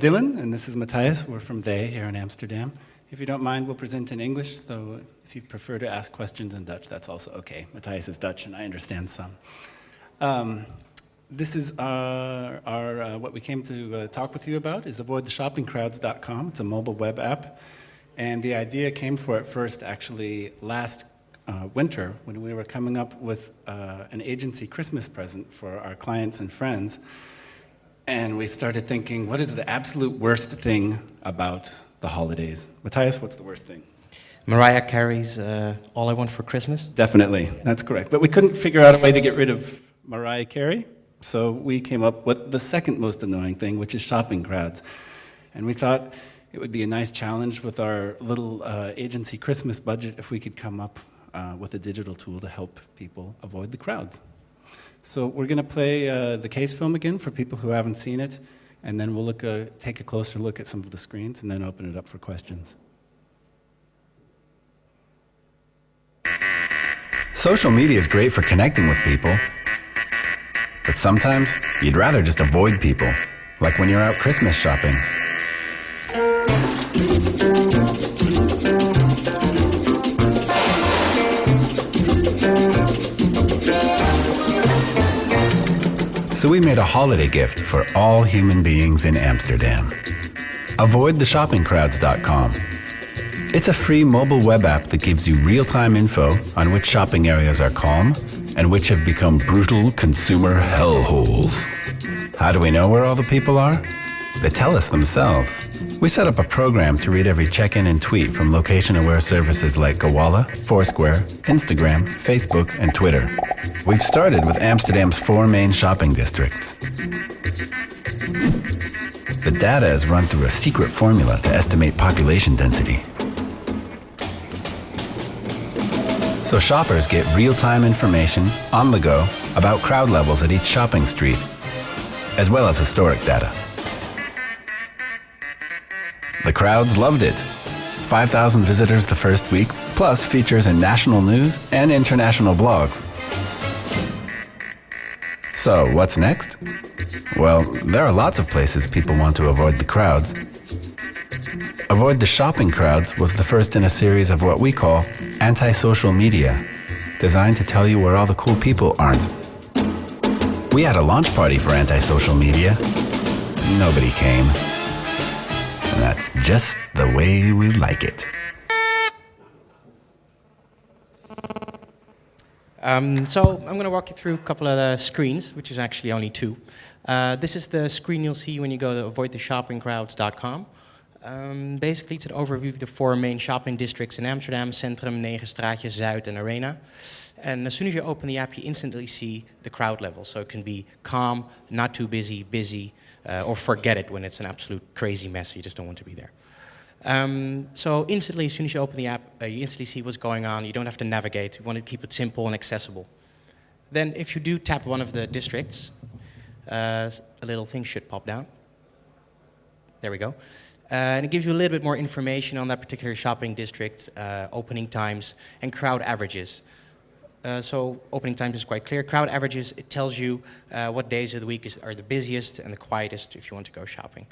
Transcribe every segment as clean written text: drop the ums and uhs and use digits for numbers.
Dylan, and this is Matthias. We're from They here in Amsterdam. If you don't mind, we'll present in English, though if you prefer to ask questions in Dutch, that's also okay. Matthias is Dutch, and I understand some. This is what we came to talk with you about, is avoidtheshoppingcrowds.com. It's a mobile web app, and the idea came for it first, actually, last winter, when we were coming up with an agency Christmas present for our clients and friends. And we started thinking, what is the absolute worst thing about the holidays? Matthias, what's the worst thing? Mariah Carey's All I Want for Christmas? Definitely, that's correct. But we couldn't figure out a way to get rid of Mariah Carey, so we came up with the second most annoying thing, which is shopping crowds. And we thought it would be a nice challenge with our little agency Christmas budget if we could come up with a digital tool to help people avoid the crowds. So we're going to play the case film again for people who haven't seen it, and then we'll take a closer look at some of the screens and then open it up for questions. Social media is great for connecting with people, but sometimes you'd rather just avoid people, like when you're out Christmas shopping. So we made a holiday gift for all human beings in Amsterdam. AvoidTheShoppingCrowds.com. It's a free mobile web app that gives you real-time info on which shopping areas are calm and which have become brutal consumer hellholes. How do we know where all the people are? They tell us themselves. We set up a program to read every check-in and tweet from location-aware services like Gowalla, Foursquare, Instagram, Facebook, and Twitter. We've started with Amsterdam's 4 main shopping districts. The data is run through a secret formula to estimate population density. So shoppers get real-time information on the go about crowd levels at each shopping street, as well as historic data. The crowds loved it. 5,000 visitors the first week, plus features in national news and international blogs. So, what's next? Well, there are lots of places people want to avoid the crowds. Avoid the Shopping Crowds was the first in a series of what we call anti-social media, designed to tell you where all the cool people aren't. We had a launch party for anti-social media. Nobody came. And that's just the way we like it. So I'm going to walk you through a couple of the screens, which is actually only 2. This is the screen you'll see when you go to avoidtheshoppingcrowds.com. Basically, it's an overview of the 4 main shopping districts in Amsterdam: Centrum, 9 Straatjes, Zuid, and Arena. And as soon as you open the app, you instantly see the crowd level. So it can be calm, not too busy, busy, or forget it when it's an absolute crazy mess. You just don't want to be there. So instantly, as soon as you open the app, you instantly see what's going on. You don't have to navigate. We want to keep it simple and accessible. Then if you do tap one of the districts, a little thing should pop down. There we go. And it gives you a little bit more information on that particular shopping district, opening times, and crowd averages. So opening times is quite clear. Crowd averages, it tells you what days of the week are the busiest and the quietest if you want to go shopping.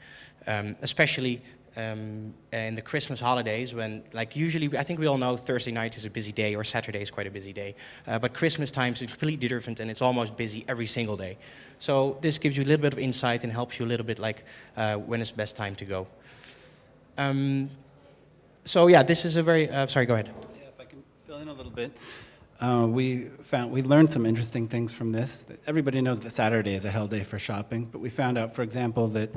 Especially in the Christmas holidays when, like usually, I think we all know Thursday night is a busy day or Saturday is quite a busy day. But Christmas times is completely different and it's almost busy every single day. So this gives you a little bit of insight and helps you a little bit like when is the best time to go. So yeah, this is a very, sorry, go ahead. Yeah, if I can fill in a little bit. We learned some interesting things from this. Everybody knows that Saturday is a hell day for shopping, but we found out, for example, that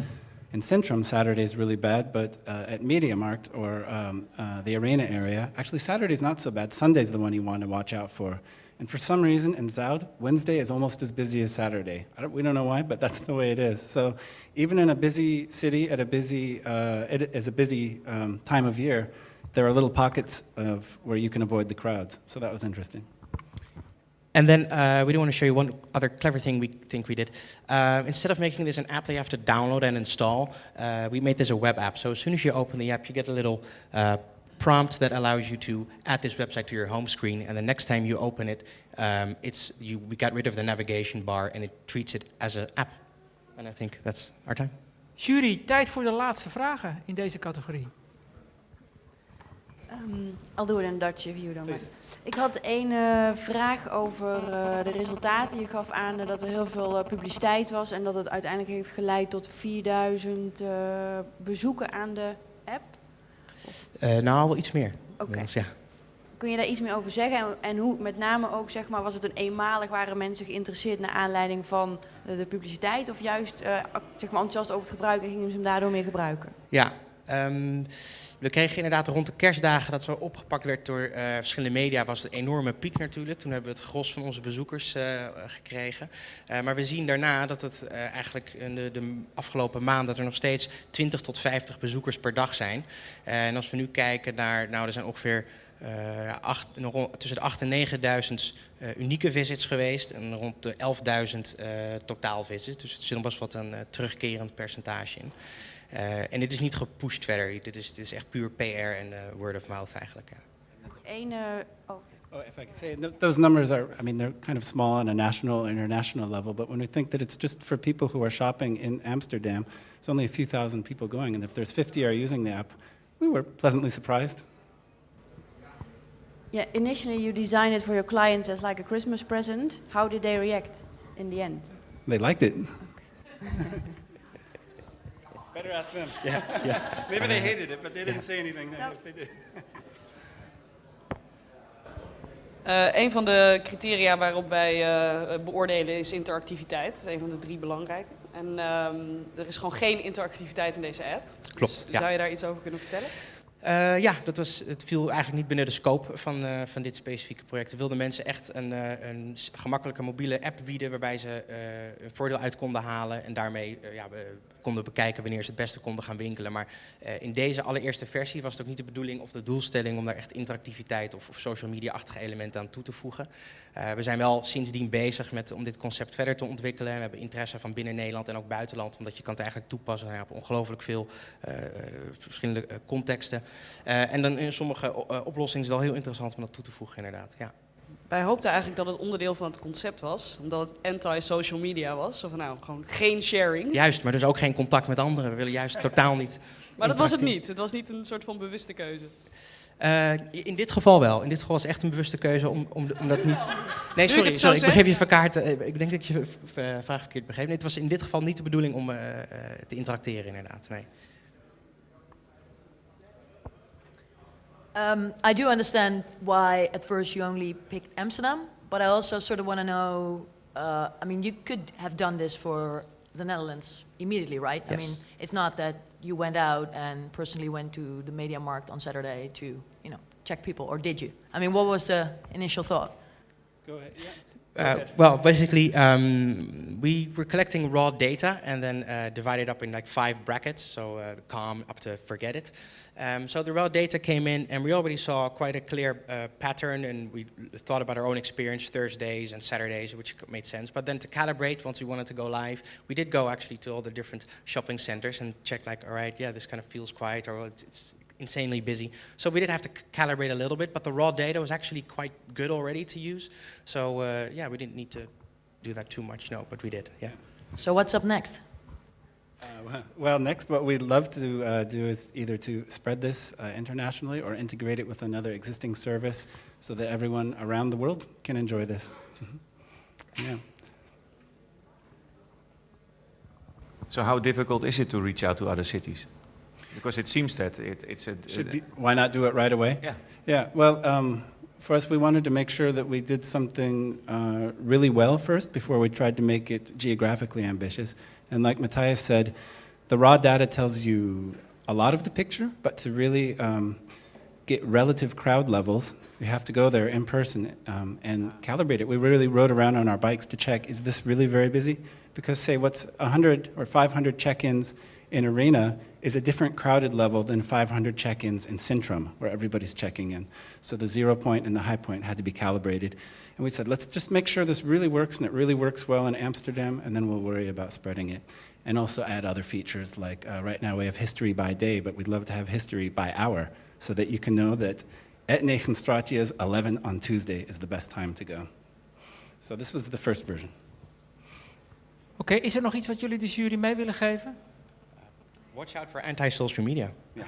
in Centrum, Saturday is really bad, but at MediaMarkt or the Arena area, actually Saturday's not so bad. Sunday's the one you want to watch out for. And for some reason, in Zuid, Wednesday is almost as busy as Saturday. We don't know why, but that's the way it is. So even in a busy city, at a busy, time of year, there are little pockets of where you can avoid the crowds. So that was interesting. And then we do want to show you one other clever thing we think we did. Instead of making this an app that you have to download and install, we made this a web app. So as soon as you open the app, you get a little prompt that allows you to add this website to your home screen. And the next time you open it, we got rid of the navigation bar and it treats it as an app. And I think that's our time. Jury, tijd voor de laatste vragen in deze categorie. I'll do it in Dutch if you don't mind. Ik had één vraag over de resultaten. Je gaf aan dat er heel veel publiciteit was en dat het uiteindelijk heeft geleid tot 4000 bezoeken aan de app. Nou, wel iets meer. Oké. Inmiddels, ja. Kun je daar iets meer over zeggen? En hoe, met name ook, zeg maar, was het een eenmalig, waren mensen geïnteresseerd naar aanleiding van de publiciteit? Of juist zeg maar, enthousiast over het gebruiken en gingen ze hem daardoor meer gebruiken? Ja, we kregen inderdaad rond de kerstdagen dat zo opgepakt werd door verschillende media, was een enorme piek natuurlijk. Toen hebben we het gros van onze bezoekers gekregen. Maar we zien daarna dat het eigenlijk in de afgelopen maanden dat er nog steeds 20 tot 50 bezoekers per dag zijn. En als we nu kijken naar, nou er zijn ongeveer tussen de 8.000 en 9.000 unieke visits geweest en rond de 11.000 totaal visits. Dus er zit nog best wat een terugkerend percentage in. En dit is niet gepusht verder. Dit is echt puur PR en word of mouth eigenlijk. Ja. Oh, if I could say, those numbers are, I mean, they're kind of small on a national or international level, but when we think that it's just for people who are shopping in Amsterdam, there's only a few thousand people going, and if there's 50 are using the app, we were pleasantly surprised. Yeah, initially you designed it for your clients as like a Christmas present. How did they react in the end? They liked it. Better ask them. Yeah. Maybe they hated it, but they didn't say anything. If they did. Een van de criteria waarop wij beoordelen is interactiviteit. Dat is een van de 3 belangrijke. En er is gewoon geen interactiviteit in deze app. Klopt, Dus ja. zou je daar iets over kunnen vertellen? Ja, het viel eigenlijk niet binnen de scope van dit specifieke project. We wilden mensen echt een gemakkelijke mobiele app bieden waarbij ze een voordeel uit konden halen en daarmee we konden bekijken wanneer ze het beste konden gaan winkelen. Maar in deze allereerste versie was het ook niet de bedoeling of de doelstelling om daar echt interactiviteit of social media-achtige elementen aan toe te voegen. We zijn wel sindsdien bezig om dit concept verder te ontwikkelen. We hebben interesse van binnen Nederland en ook buitenland, omdat je kan het eigenlijk toepassen op ongelooflijk veel verschillende contexten. En dan in sommige oplossingen is het wel heel interessant om dat toe te voegen, inderdaad. Ja. Wij hoopten eigenlijk dat het onderdeel van het concept was, omdat het anti-social media was. Zo van nou, gewoon geen sharing. Juist, maar dus ook geen contact met anderen. We willen juist totaal niet. Maar dat was het niet. Het was niet een soort van bewuste keuze. In dit geval wel. In dit geval was het echt een bewuste keuze om dat niet... Nee, sorry, het zo ik begreep je verkaard. Ik denk dat je vraag verkeerd begreep. Nee, het was in dit geval niet de bedoeling om te interacteren, inderdaad. Nee. I do understand why at first you only picked Amsterdam, but I also sort of want to know, I mean, you could have done this for the Netherlands immediately, right? Yes. I mean, it's not that you went out and personally went to the Media Markt on Saturday to, check people, or did you? I mean, what was the initial thought? Go ahead. Yeah. Well, basically, we were collecting raw data and then divided up in like 5 brackets, so calm up to forget it. So the raw data came in, and we already saw quite a clear pattern, and we thought about our own experience Thursdays and Saturdays, which made sense. But then to calibrate, once we wanted to go live, we did go actually to all the different shopping centers and check like, all right, yeah, this kind of feels quiet, or it's insanely busy. So we did have to calibrate a little bit, but the raw data was actually quite good already to use. So we didn't need to do that too much, no, but we did, yeah. So what's up next? Well, next, what we'd love to do is either to spread this internationally or integrate it with another existing service so that everyone around the world can enjoy this. Yeah. So how difficult is it to reach out to other cities? Because it seems that Why not do it right away? Yeah. Yeah, well, for us, we wanted to make sure that we did something really well first before we tried to make it geographically ambitious. And like Matthias said, the raw data tells you a lot of the picture, but to really get relative crowd levels, we have to go there in person and calibrate it. We really rode around on our bikes to check, is this really very busy? Because say what's 100 or 500 check-ins in Arena is a different crowded level than 500 check-ins in Centrum, where everybody's checking in. So the 0 point and the high point had to be calibrated. And we said, let's just make sure this really works, and it really works well in Amsterdam, and then we'll worry about spreading it. And also add other features, like right now we have history by day, but we'd love to have history by hour, so that you can know that at 9 straatjes, 11 on Tuesday is the best time to go. So this was the first version. Oké, is er nog iets wat jullie de jury mee willen geven? Watch out for anti-social media. Yeah.